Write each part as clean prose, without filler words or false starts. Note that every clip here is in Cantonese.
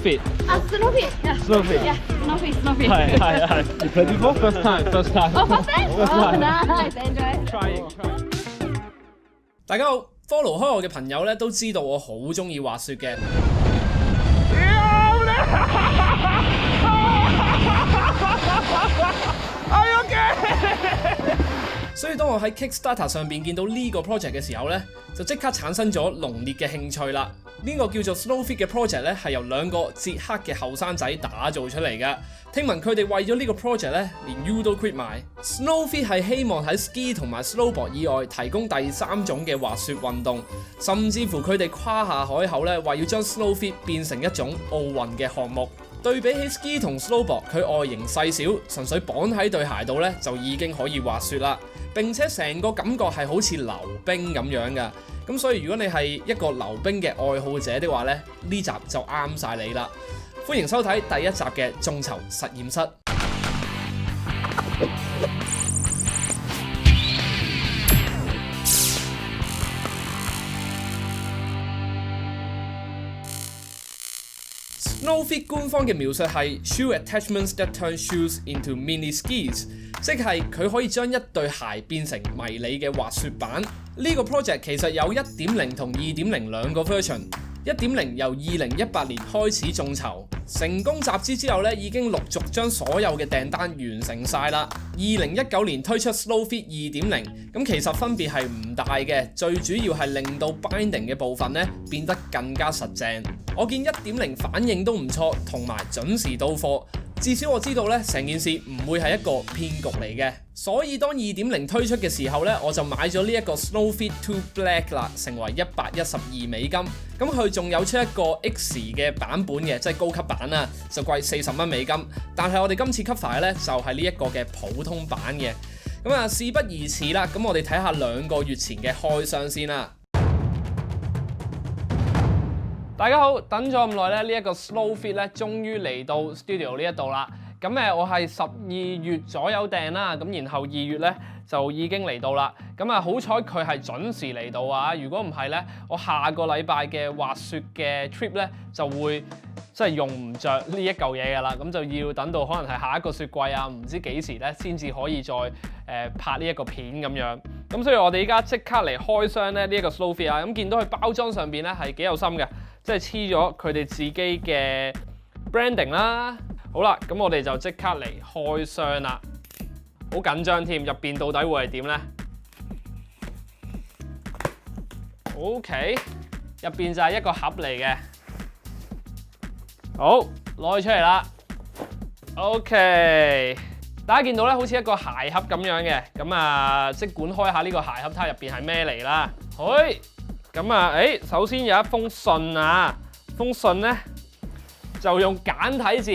feet. Slow feet. Yeah. Slow feet. Yeah. Slow feet. Slow feet. 係。You played before? First time. First time. Oh, first time? First Oh, time. nice. Enjoy. Trying. 大家好，follow 開我嘅朋友咧都知道我好中意滑雪嘅。所以當我喺 Kickstarter 上邊見到呢個 project 嘅時候咧，就即刻產生咗濃烈嘅興趣啦。呢個叫做 Snowfit 嘅 project 咧，係由2個捷克嘅後生仔打造出嚟嘅。聽聞佢哋為咗呢個 project 咧，連 U 都 quit 埋。Snowfit 係希望喺 ski 同埋 snowboard 以外提供第3種嘅滑雪運動，甚至乎佢哋誇下海口咧，話要將 Snowfit 變成一種奧運嘅項目。對比起 ski 同 snowboard， 佢外形細小，純粹綁喺對鞋度咧就已經可以滑雪啦。並且成個感覺係好似溜冰咁樣㗎。咁所以如果你係一個溜冰嘅愛好者的話咧，呢集就啱晒你啦。歡迎收睇第1集嘅眾籌實驗室。Snowfit 官方嘅描述係 shoe attachments that turn shoes into mini skis， 即係佢可以將一對鞋變成迷你嘅滑雪板。呢個 project 其實有 1.0 同 2.0 兩個 version。1.0 由2018年開始眾籌，成功集資之後咧，已經陸續將所有嘅訂單完成晒啦。2019年推出 Snowfit 2.0， 咁其實分別係唔大嘅，最主要係令到 binding 嘅部分咧變得更加實淨。我見 1.0 反應都唔錯，同埋準時到貨。至少我知道咧，成件事唔會係一個騙局嚟嘅。所以當 2.0 推出嘅時候咧，我就買咗呢一個 Snowfit 2 Black 啦，成為112美金。咁佢仲有出一個 X 嘅版本嘅，即係高級版啦，就貴40蚊美金。但係我哋今次 cover 嘅咧就係呢一個嘅普通版嘅。咁啊，事不宜遲啦，咁我哋睇下2個月前嘅開箱先啦。大家好，等咗咁耐咧，呢一個 Snowfit 咧，終於嚟到 studio 呢一度啦。咁我係12月左右訂啦，咁然後2月咧就已經嚟到啦。咁啊，好彩佢係準時嚟到啊！如果唔係咧，我下個禮拜嘅滑雪嘅 trip 咧就會即係用唔着呢一嚿嘢㗎啦。咁就要等到可能係下一個雪季啊，唔知幾時咧先至可以再拍呢一個片咁樣。咁所以我哋依家即刻嚟開箱咧呢一個 Snowfit 啊！咁見到佢包裝上邊咧係幾有心嘅。即係黐咗佢哋自己嘅 branding 啦。好啦，咁我哋就即刻嚟開箱啦。好緊張添，入邊到底會係點呢？ OK， 入邊就係一個盒嚟嘅。好，攞佢出嚟啦。OK， 大家見到咧，好似一個鞋盒咁樣嘅。咁啊，即管開下呢個鞋盒睇下入邊係咩嚟啦。嘿！咁啊，首先有一封信啊，封信咧就用簡體字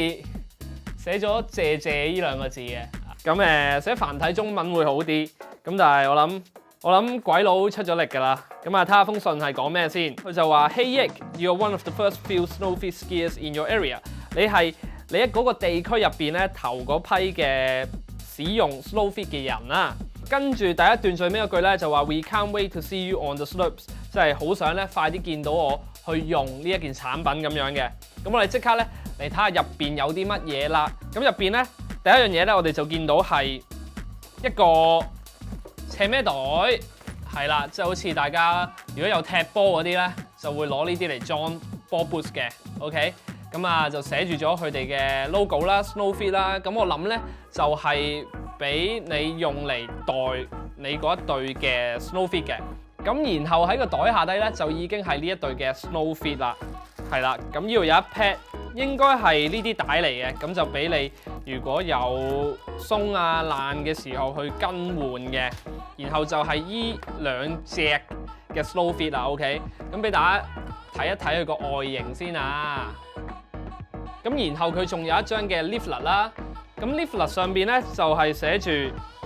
寫咗謝謝呢2個字嘅。咁寫繁體中文會好啲。咁但係我諗鬼佬出咗力㗎啦。咁啊，睇下封信係講咩先。佢就話 Hey Yick, you're one of the first few Snowfit skiers in your area。你喺嗰個地區入邊咧頭嗰批嘅使用 Snowfit 嘅人啦。跟住第一段最尾嗰句咧就話 We can't wait to see you on the slopes， 即係好想咧快啲見到我去用呢一件產品咁樣嘅。咁我哋即刻咧嚟睇下入邊有啲乜嘢啦。咁入邊咧第一樣嘢咧我哋就見到係一個斜孭袋，係啦，即係好似大家如果有踢波嗰啲咧就會攞呢啲嚟裝波 boots 嘅。OK， 咁啊就寫住咗佢哋嘅 logo 啦 ，Snowfit 啦。咁我諗咧就係俾你用嚟袋你嗰一對嘅 Snowfit 嘅，咁然後喺個袋下低咧就已經係呢一對嘅 Snowfit 啦，係啦，咁呢度有一 pad 應該係呢啲帶嚟嘅，咁就俾你如果有鬆啊爛嘅時候去更換嘅，然後就係依2隻嘅 Snowfit 啦 ，OK， 咁俾大家睇一睇佢個外形先啊，咁然後佢仲有一張嘅 leaflet 啦。咁 leaflet 上邊咧就係寫住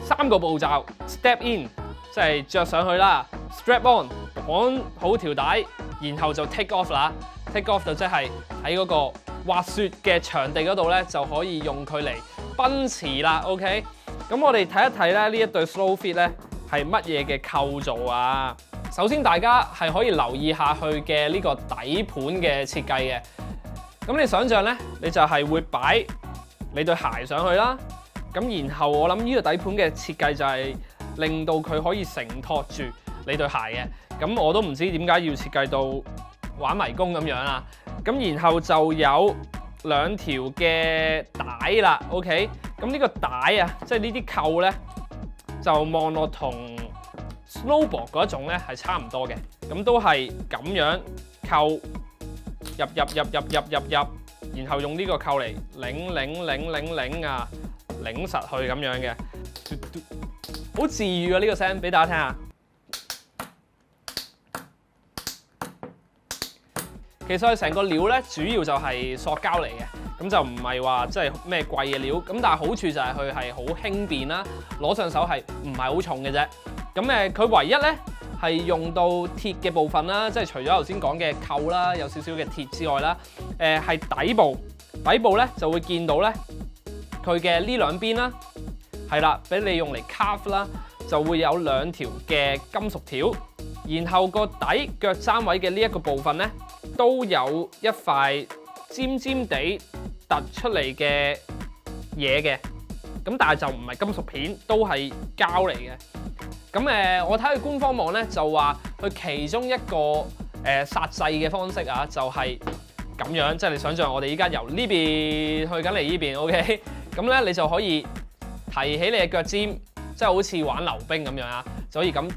3個步驟 ：step in， 即係着上去啦 ；strap on， 綁好條帶，然後就 take off 啦。take off 就即係喺嗰個滑雪嘅場地嗰度咧就可以用佢嚟奔馳啦。OK， 咁我哋睇一睇咧呢一對 Snowfit 咧係乜嘢嘅構造啊？首先大家係可以留意下佢嘅呢個底盤嘅設計嘅。咁你想象咧，你就係會擺你對鞋上去啦。咁然後我諗呢個底盤嘅設計就係令到佢可以承托住你對鞋嘅。咁我都唔知點解要設計到玩迷宮咁樣啦。咁然後就有2條嘅帶啦 ，OK。咁呢個帶啊，即係呢啲扣咧，就望落同 snowboard 嗰一種咧係差唔多嘅。咁都係咁樣扣入，然後用呢個扣嚟擰啊，擰實去咁樣嘅，好治癒啊！呢個聲俾大家聽下。其實佢成個料咧，主要就係塑膠嚟嘅，咁就唔係話即係咩貴嘅料。咁但係好處就係佢係好輕便啦，攞上手係唔係好重嘅啫。咁佢唯一咧係用到鐵嘅部分啦，即係除咗頭先講嘅扣啦，有少少嘅鐵之外啦，係底部咧就會見到咧佢嘅呢兩邊啦，係啦，俾你用嚟 carve 啦，就會有2條嘅金屬條，然後個底腳踭位嘅呢一個部分咧，都有一塊尖尖地突出嚟嘅嘢嘅，咁但係就唔係金屬片，都係膠嚟嘅。咁我睇佢官方網咧就話佢其中一個剎掣嘅方式啊，就係咁樣，即係你想象我哋依家由呢邊去緊嚟呢邊 ，OK， 咁咧你就可以提起你嘅腳尖，即係好似玩溜冰咁樣啊，就可以咁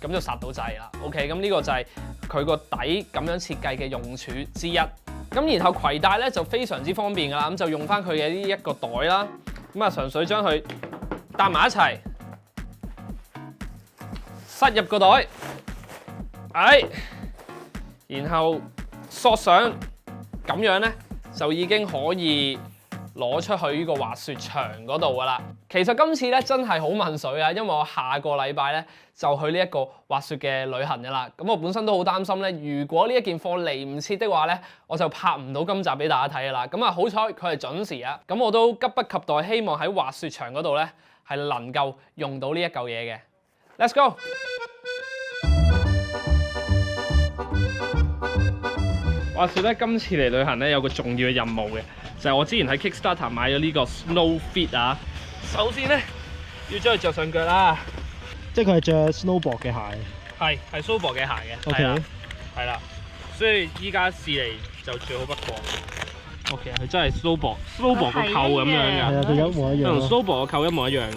就剎到掣啦 ，OK， 咁呢個就係佢個底咁樣設計嘅用處之一。咁然後攜帶咧就非常之方便㗎啦，咁就用翻佢嘅呢一個袋啦，咁啊純粹將佢搭埋一齊，塞入個袋，然後索上，咁樣咧就已經可以攞出去呢個滑雪場嗰度㗎啦。其實今次咧真係好問水啊，因為我下個禮拜咧就去呢一個滑雪嘅旅行㗎啦。咁我本身都好擔心咧，如果呢一件貨嚟唔切的話咧，我就拍唔到今集俾大家睇㗎啦。咁啊好彩佢係準時啊，咁我都急不及待希望喺滑雪場嗰度咧係能夠用到呢一嚿嘢嘅。Let's go！話說咧，今次嚟旅行咧有個重要嘅任務嘅，就係我之前喺 Kickstarter 買咗呢個 Snow Fit 啊。首先咧要將佢着上腳啦，即係佢係着 snowboard 嘅鞋。係 snowboard 嘅鞋嘅。OK。係啦，所以依家試嚟就最好不過。OK， 佢真係 snowboard 個扣咁樣嘅。係啊，佢一模一樣。同 snowboard 個扣一模一樣嘅。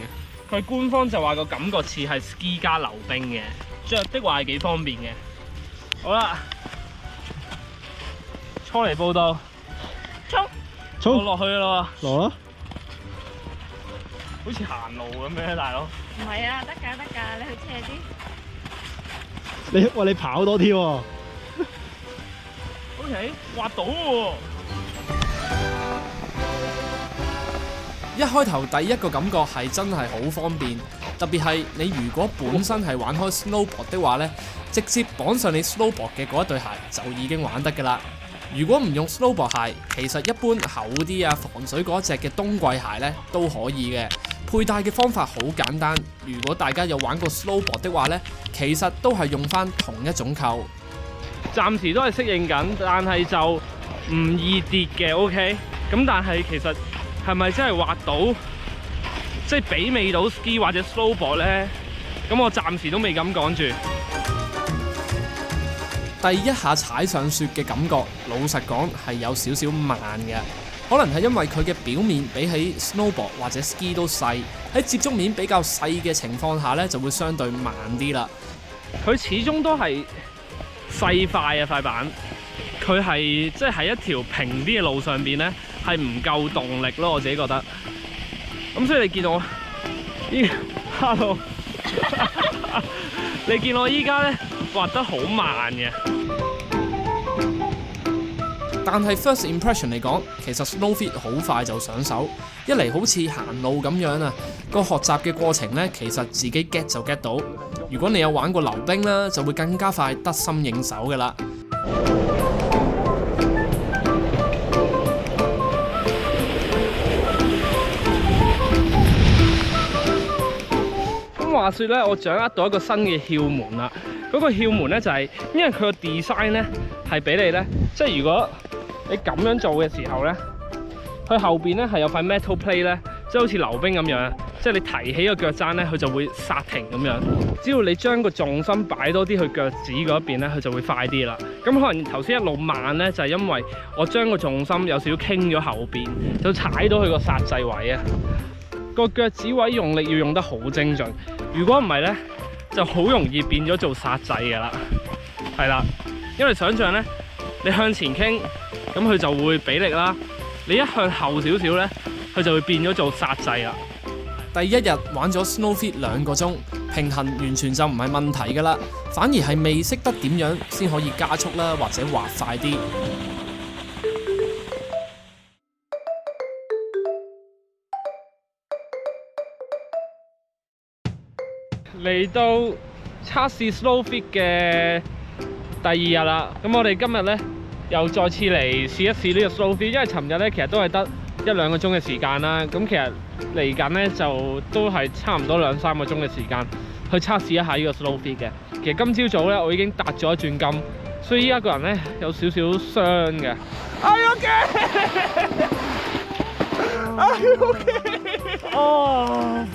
佢官方就話個感覺似係 ski 加溜冰嘅，着的話係幾方便嘅。好啦。初嚟報道，衝落去啦喎！落啦！好似行路咁樣，大佬。唔係啊，得㗎，你去斜啲。你跑多啲喎。OK， 滑到喎。一開頭第一個感覺係真係好方便，特別係你如果本身係玩開 snowboard 的話咧，直接綁上你 snowboard 嘅嗰一對鞋就已經玩得㗎啦。如果唔用 snowboard 鞋，其實一般厚啲啊防水嗰隻嘅冬季鞋咧都可以嘅。佩戴嘅方法好簡單，如果大家有玩過 snowboard 的話咧，其實都係用翻同一種扣。暫時都係適應緊，但係就唔易跌嘅 OK。咁但係其實係咪真係滑到，即係媲美到 ski 或者 snowboard 咧？咁我暫時都未敢講住。第一下踩上雪嘅感覺，老實講係有少少慢嘅，可能係因為佢嘅表面比起 snowboard 或者 ski 都細，喺接觸面比較細嘅情況下咧，就會相對慢啲啦。佢始終都係細塊啊塊板，佢係即係喺一條平啲嘅路上邊咧，係唔夠動力咯，我自己覺得。咁所以你見我依，hello， 你見我依家咧滑得好慢嘅。但係 first impression 嚟講，其實 Snow Fit 好快就上手，一嚟好似行路咁樣啊，個學習嘅過程呢，其實自己 get 就 get 到。如果你有玩過溜冰啦，就會更加快得心應手㗎啦。咁話說咧，我掌握到一個新嘅竅門啦。嗰個竅門咧就係，因為佢個 design 咧係俾你咧，即係如果你咁樣做嘅時候咧，佢後邊咧係有塊 metal plate 咧，即係好似溜冰咁樣，即係你提起個腳踭咧，佢就會剎停咁樣。只要你將個重心擺多啲去腳趾嗰一邊咧，佢就會快啲啦。咁可能頭先一路慢咧，就係因為我將個重心有少少傾咗後邊，就踩到佢個剎掣位啊。個腳趾位用力要用得好精準，如果唔係咧，就好容易變咗做剎掣㗎啦。係啦，因為想像咧，你向前傾，咁佢就會俾力啦。你一向後少少咧，佢就會變咗做剎掣啦。第一日玩咗 SnowFit 2個鐘，平衡完全就唔係問題㗎啦，反而係未識得點樣先可以加速啦，或者滑快啲。嚟到測試 SnowFit 嘅第2日啦，咁我哋今日咧又再次嚟試一試呢個 SnowFit，因為尋日咧其實都係得1-2個鐘嘅時間啦，咁其實嚟緊咧就都係差唔多2-3個鐘嘅時間去測試一下呢個 SnowFit 嘅。其實今朝早咧我已經達咗一轉金，所以依家個人咧有少少傷嘅。Are you okay? Are you okay? 哦。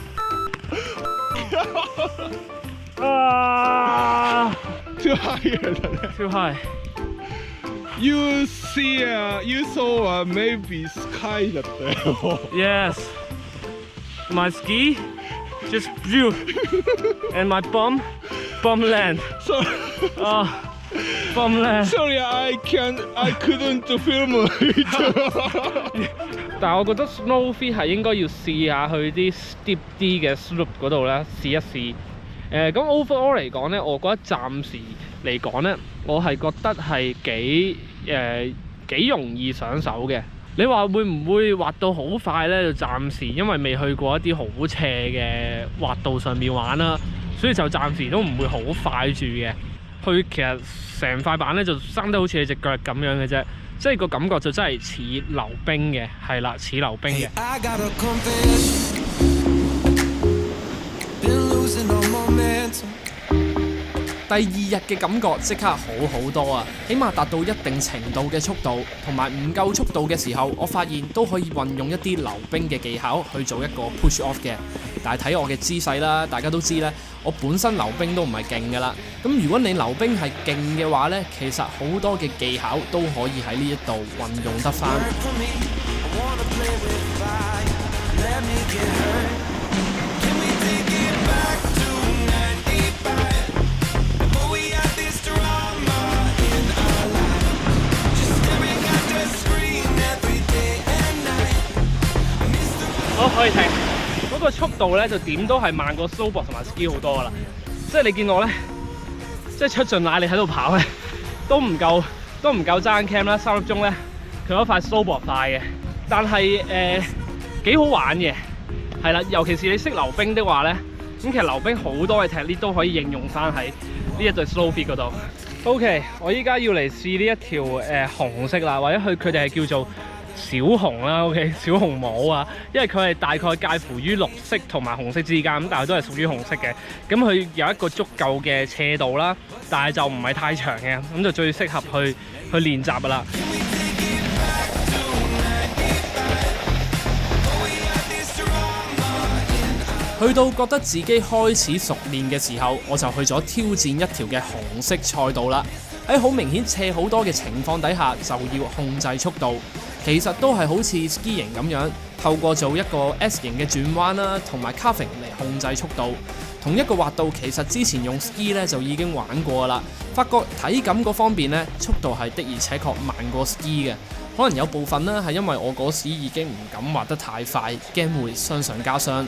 Too high. Too high. You saw maybe sky だったよ。Yes. My ski just blew, and my bum land. So bum land. sorry, I couldn't film it 但係我覺得 SnowFit 係應該要試下去啲 steep 啲嘅 slope 嗰度咧試一試。咁 overall 嚟講咧，我覺得暫時嚟講咧，我係覺得係幾容易上手嘅。你話會唔會滑到好快咧？就暫時因為未去過一啲好斜嘅滑道上面玩啦，所以就暫時都唔會好快住嘅。佢其實成塊板咧就生得好似你隻腳咁樣嘅啫，即係個感覺就真係似溜冰嘅，係啦，似溜冰嘅。第2日嘅感覺即刻好好多啊，起碼達到一定程度嘅速度，同埋唔夠速度嘅時候，我發現都可以運用一啲溜冰嘅技巧去做一個 push off 嘅。但係睇我嘅姿勢啦，大家都知咧，我本身溜冰都唔係勁㗎啦。咁如果你溜冰係勁嘅話咧，其實好多嘅技巧都可以喺呢一度運用得返。好，可以停。嗰個速度咧就點都係慢過 snowboard 同埋 ski 好多噶啦。即係你見我咧，即係出盡奶力喺度跑咧，都唔夠爭 cam 啦。3粒鐘咧，佢嗰塊 snowboard 快嘅。但係幾好玩嘅，係啦。尤其是你識溜冰的話咧，咁其實溜冰好多嘅 technique 都可以應用翻喺呢一對 SnowFit 嗰度。OK， 我依家要嚟試呢一條紅色啦，或者佢哋係叫做小紅啦 ，OK， 小紅帽啊，因為佢係大概介乎於綠色同埋紅色之間，咁但係都係屬於紅色嘅。咁佢有一個足夠嘅斜度啦，但係就唔係太長嘅，咁就最適合去練習噶啦。去到覺得自己開始熟練嘅時候，我就去咗挑戰一條嘅紅色賽道啦。喺好明顯斜好多嘅情況底下，就要控制速度。其實都係好似 ski 型咁樣，透過做一個 S 型嘅轉彎啦，同埋 carving 嚟控制速度。同一個滑道其實之前用 ski 咧就已經玩過啦，發覺體感嗰方面咧速度係的而且確慢過 ski 嘅。可能有部分咧係因為我嗰時已經唔敢滑得太快，驚會傷上加傷。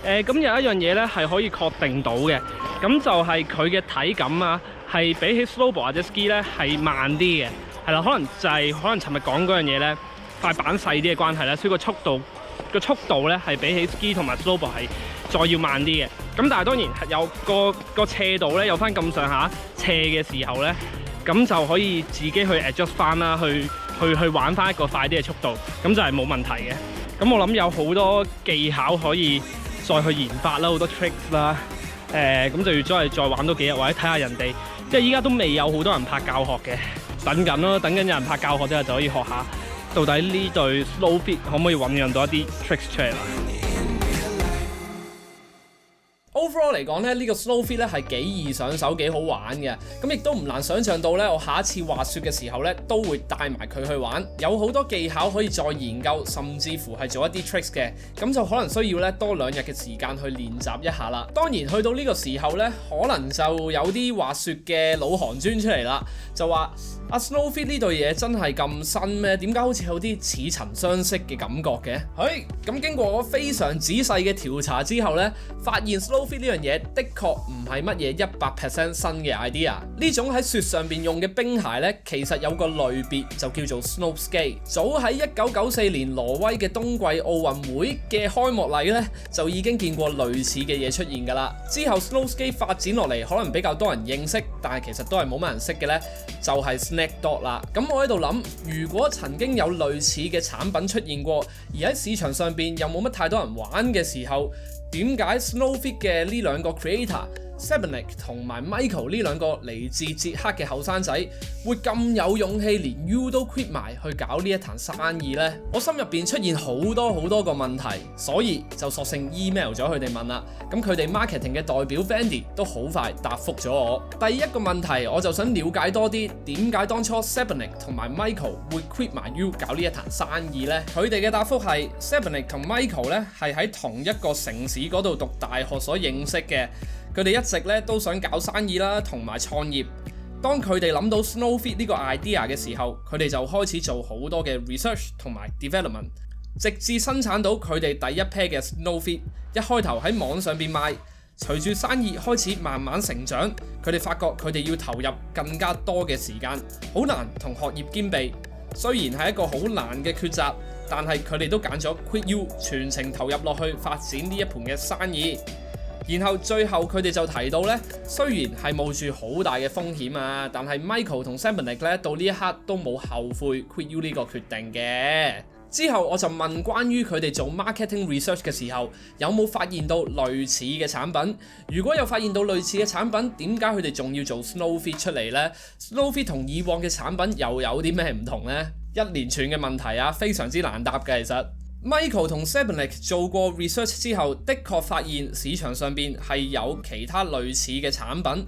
咁有一樣嘢咧係可以確定到嘅，咁就係佢嘅體感啊，係比起 snowboard 或者 ski 咧係慢啲嘅，係啦，可能尋日講嗰樣嘢咧，塊板細啲嘅關係咧，所以個速度咧係比起 ski 同埋 snowboard 係再要慢啲嘅。咁但係當然有個斜度咧有翻咁上下斜嘅時候咧，咁就可以自己去 adjust 翻啦，去玩翻一個快啲嘅速度，咁就係冇問題嘅。咁我諗有好多技巧可以再去研發啦，好多 tricks 啦，咁就要再玩多幾日，或者睇下人哋，即係依家都未有好多人拍教學嘅，等緊咯，等緊有人拍教學之後就可以學下，到底呢對 Slow Fit 可唔可以醖釀到一啲 tricks 出嚟啦。Overall 嚟講咧，呢個 Slow Fit 咧係幾易上手、幾好玩嘅，咁亦都唔難想像到咧，我下一次滑雪嘅時候咧，都會帶埋佢去玩，有好多技巧可以再研究，甚至乎係做一啲 tricks 嘅，咁就可能需要咧多2日嘅時間去練習一下啦。當然去到呢個時候咧，可能就有啲滑雪嘅老行專出嚟啦，就話阿 Slow Fit 呢對嘢真係咁新咩？點解好似有啲似曾相識嘅感覺嘅？咁經過我非常仔細嘅調查之後咧，發現 Slow Fit 呢樣嘢的確唔係乜嘢100% 新嘅 idea。呢種喺雪上邊用嘅冰鞋咧，其實有個類別就叫做 Snow Skate。早喺1994年挪威嘅冬季奧運會嘅開幕禮咧，就已經見過類似嘅嘢出現㗎啦。之後 Snow Skate 發展落嚟，可能比較多人認識，但係其實都係冇乜人識嘅咧，就係 Snake-Dog 啦。咁我喺度諗，如果曾經有類似嘅產品出現過，而喺市場上邊又冇乜太多人玩嘅時候，點解 Slow Fit 嘅呢兩個 creator？Sebenik 同埋 Michael 呢兩個嚟自捷克嘅後生仔會咁有勇氣，連 U 都 quit 埋去搞呢一壇生意呢？我心入邊出現好多個問題，所以就索性 email 咗佢哋問啦。咁佢哋 marketing 嘅代表 Vandy 都好快答覆咗我。第一個問題我就想了解多啲，點解當初 Sebenik 同埋 Michael 會 quit 埋 U 搞呢一壇生意呢？佢哋嘅答覆係 Sebenik 同 Michael 咧係喺同一個城市嗰度讀大學所認識嘅。佢哋一直咧都想搞生意啦，同埋創業。當佢哋諗到 Snow Fit 呢個 idea 嘅時候，佢哋就開始做好多嘅 research 同埋 development， 直至生產到佢哋第一 pair 嘅 Snow Fit。一開頭喺網上邊賣，隨住生意開始慢慢成長，佢哋發覺佢哋要投入更加多嘅時間，好難同學業兼備。雖然係一個好難嘅抉擇，但係佢哋都揀咗 quit U， 全程投入落去發展呢一盤嘅生意。然後最後佢哋就提到咧，雖然係冒住好大嘅風險啊，但係 Michael 同 Sebenik 咧到呢一刻都冇後悔 quit U 呢個決定嘅。之後我就問關於佢哋做 marketing research 嘅時候，有冇發現到類似嘅產品？如果有發現到類似嘅產品，點解佢哋仲要做 Snow Fit 出嚟呢？ Snow Fit 同以往嘅產品又有啲咩唔同呢？一連串嘅問題啊，非常之難答嘅其實。Michael 同 Sebenik 做過 research 之後，的確發現市場上邊係有其他類似嘅產品。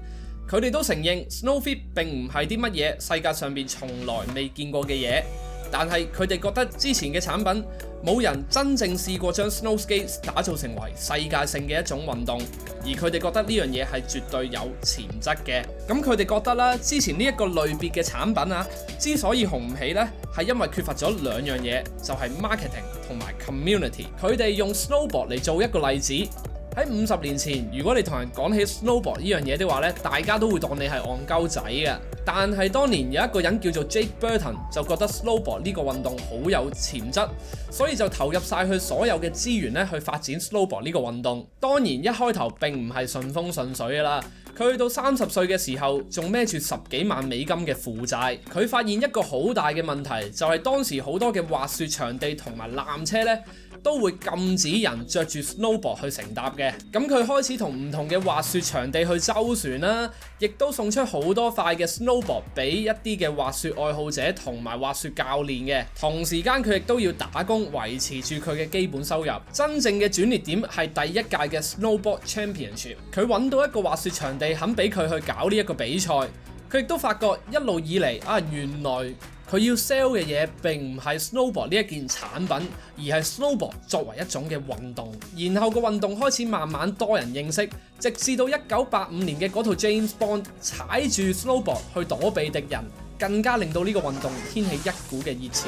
佢哋都承認 Snow Fit 並唔係啲乜嘢世界上邊從來未見過嘅嘢，但係佢哋覺得之前嘅產品冇人真正試過將 Snow Skate 打造成為世界性嘅一種運動，而佢哋覺得呢樣嘢係絕對有潛質嘅。咁佢哋覺得啦，之前呢一個類別嘅產品啊，之所以紅唔起呢，係因為缺乏咗兩樣嘢，就係 marketing 同埋 community。佢哋用 snowboard 嚟做一個例子。喺50年前，如果你同人講起 snowboard 呢樣嘢的話咧，大家都會當你係戇鳩仔嘅。但係當年有一個人叫做 Jake Burton 就覺得 snowboard 呢個運動好有潛質，所以就投入晒佢所有嘅資源咧去發展 snowboard 呢個運動。當然一開頭並唔係順風順水㗎啦。佢去到30歲嘅時候，仲孭住10幾萬美金嘅負債。佢發現一個好大嘅問題，就係當時好多嘅滑雪場地同埋纜車咧，都會禁止人着住 snowboard 去乘搭嘅。咁佢開始同唔同嘅滑雪場地去周旋啦，亦都送出好多塊嘅 snowboard 俾一啲嘅滑雪愛好者同埋滑雪教練嘅。同時間佢亦都要打工維持住佢嘅基本收入。真正嘅轉捩點係第一屆嘅 Snowboard Championship， 佢揾到一個滑雪場地肯俾佢去搞呢一個比賽。佢亦都發覺一路以嚟原來佢要 sell 嘅嘢並唔係 snowboard 呢一件產品，而係 snowboard 作為一種嘅運動。然後個運動開始慢慢多人認識，直至到1985年嘅嗰套 James Bond 踩住 snowboard 去躲避敵人，更加令到呢個運動掀起一股嘅熱潮。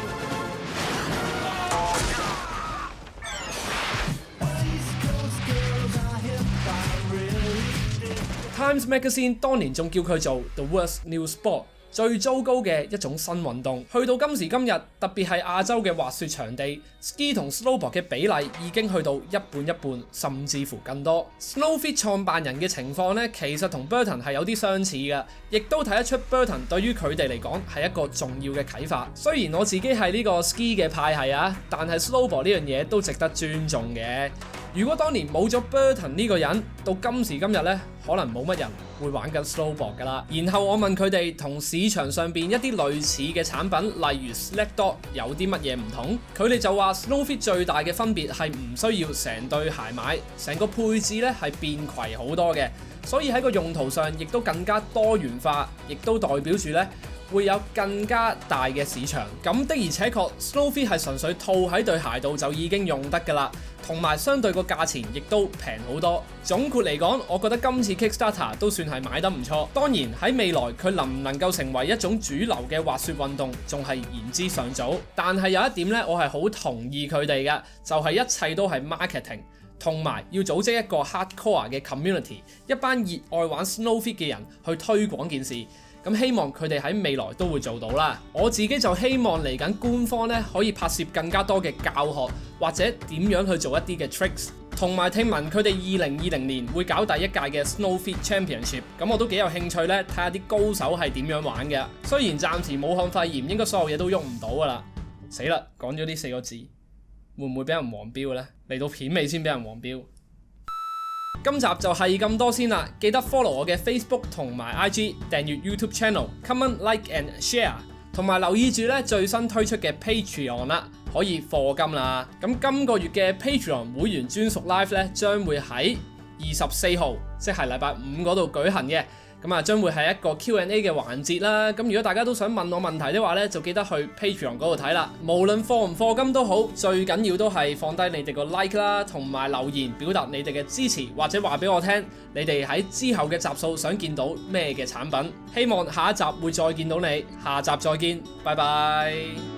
Times Magazine 當年仲叫佢做 The Worst New Sport， 最糟糕嘅一種新運動。去到今時今日，特別係亞洲嘅滑雪場地 ，ski 同 snowboard 嘅比例已經去到一半一半，甚至乎更多。Snow Fit 創辦人嘅情況呢，其實同 Burton 係有啲相似嘅，亦都睇得出 Burton 對於佢哋嚟講係一個重要嘅啟發。雖然我自己係呢個 ski 嘅派系啊，但係 snowboard 呢樣嘢都值得尊重嘅。如果當年冇咗 Burton 呢個人，到今時今日呢，可能冇乜人會玩緊 snowboard 噶啦。然後我問佢哋同市場上邊一啲類似嘅產品，例如 Sled Dog 有啲乜嘢唔同，佢哋就話 Snowfit 最大嘅分別係唔需要成對鞋買，成個配置呢係便攜好多嘅，所以喺個用途上亦都更加多元化，亦都代表住呢會有更加大嘅市場。咁的而且確 Snowfit 係純粹套喺對鞋度就已經用得㗎啦，同埋相對個價錢亦都平好多。總括嚟講，我覺得今次 Kickstarter 都算係買得唔錯。當然喺未來佢能唔能夠成為一種主流嘅滑雪運動，仲係言之尚早。但係有一點呢，我係好同意佢哋嘅，就係一切都係 marketing。同埋要組織一個 hardcore 嘅 community， 一班熱愛玩 Snowfit 嘅人去推廣件事。咁希望佢哋喺未來都會做到啦。我自己就希望嚟緊官方咧可以拍攝更加多嘅教學，或者點樣去做一啲嘅 tricks。同埋聽聞佢哋2020年會搞第一屆嘅 Snowfit Championship， 咁我都幾有興趣咧睇下啲高手係點樣玩嘅。雖然暫時武漢肺炎應該所有嘢都喐唔到噶啦，死啦，講咗呢4個字，會唔會俾人黃標呢？嚟到片尾先俾人黃標。今集就係咁多先啦，記得 follow 我嘅 Facebook 同埋 IG， 訂閱 YouTube Channel，comment like and share， 同埋留意住咧最新推出嘅 Patreon 啦，可以課金啦。咁今個月嘅 Patreon 會員專屬 live 咧將會喺24號，即係禮拜5嗰度舉行嘅。咁啊，將會係一個 Q&A 嘅環節啦。咁如果大家都想問我問題的話咧，就記得去 Patreon 嗰度睇啦。無論課唔課金都好，最緊要都係放低你哋個 like 啦，同埋留言表達你哋嘅支持，或者話俾我聽，你哋喺之後嘅集數想見到咩嘅產品。希望下一集會再見到你，下集再見，拜拜。